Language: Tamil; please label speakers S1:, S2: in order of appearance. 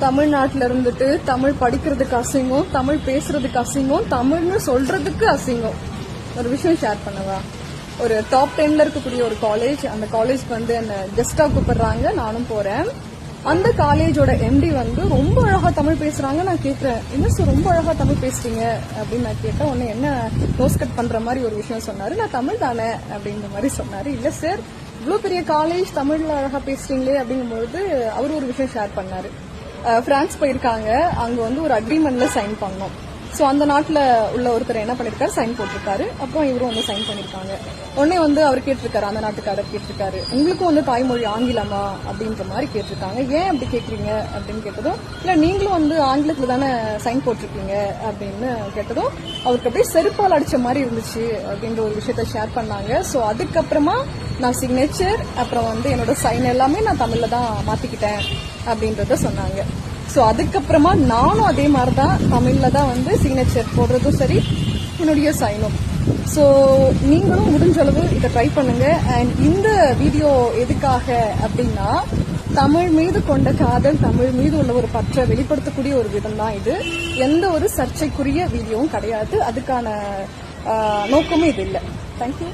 S1: தமிழ்நாட்டில் இருந்துட்டு தமிழ் படிக்கிறதுக்கு அசிங்கம், தமிழ் பேசுறதுக்கு அசிங்கம், தமிழ்னு சொல்றதுக்கு அசிங்கம். ஒரு விஷயம் ஷேர் பண்ணவா? ஒரு டாப் 10ல இருக்கக்கூடிய ஒரு காலேஜ், அந்த காலேஜ்க்கு வந்து என்ன கெஸ்டா கூப்பிடுறாங்க, நானும் போறேன். அந்த காலேஜோட எம்டி வந்து ரொம்ப அழகா தமிழ் பேசுறாங்க. நான் கேட்கிறேன், என்ன சார் ரொம்ப அழகா தமிழ் பேசுறீங்க அப்படின்னு நான் கேட்டேன். உடனே என்ன நோஸ் கட் பண்ற மாதிரி ஒரு விஷயம் சொன்னாரு. நான் தமிழ் தானே அப்படின்ற மாதிரி சொன்னாரு. இல்ல சார், இவ்வளவு பெரிய காலேஜ் தமிழ்ல அழகா பேசுறீங்களே அப்படிங்கும்போது அவர் ஒரு விஷயம் ஷேர் பண்ணாரு. பிரான்ஸ் போயிருக்காங்க, அங்க வந்து ஒரு அக்ரிமெண்ட்ல சைன் பண்ணோம். ஸோ அந்த நாட்டில் உள்ள ஒருத்தர் என்ன பண்ணிருக்காரு, சைன் போட்டிருக்காரு. அப்புறம் இவரும் வந்து சைன் பண்ணிருக்காங்க. உடனே வந்து அவர் கேட்டிருக்காரு, அந்த நாட்டுக்காரர் கேட்டிருக்காரு, உங்களுக்கும் வந்து தாய்மொழி ஆங்கிலமா அப்படின்ற மாதிரி கேட்டிருக்காங்க. ஏன் அப்படி கேட்குறீங்க அப்படின்னு கேட்டதும், இல்லை நீங்களும் வந்து ஆங்கிலத்தில் தானே சைன் போட்டிருக்கீங்க அப்படின்னு கேட்டதும் அவருக்கு அப்படியே செருப்பால் அடிச்ச மாதிரி இருந்துச்சு அப்படின்ற ஒரு விஷயத்த ஷேர் பண்ணாங்க. ஸோ அதுக்கப்புறமா நான் சிக்னேச்சர் அப்புறம் வந்து என்னோட சைன் எல்லாமே நான் தமிழ்ல தான் மாத்திக்கிட்டேன் அப்படின்றத சொன்னாங்க. ஸோ அதுக்கப்புறமா நானும் அதே மாதிரி தான் தமிழ்ல தான் வந்து சிக்னேச்சர் போடுறதும் சரி, என்னுடைய சைனும். ஸோ நீங்களும் முடிஞ்ச அளவு இதை ட்ரை பண்ணுங்க. அண்ட் இந்த வீடியோ எதுக்காக அப்படின்னா, தமிழ் மீது கொண்ட காதல், தமிழ் மீது உள்ள ஒரு பற்றை வெளிப்படுத்தக்கூடிய ஒரு விதம் தான் இது. எந்த ஒரு சர்ச்சைக்குரிய வீடியோவும் கிடையாது. அதுக்கான நோக்கமும் இது இல்லை. தேங்க்யூ.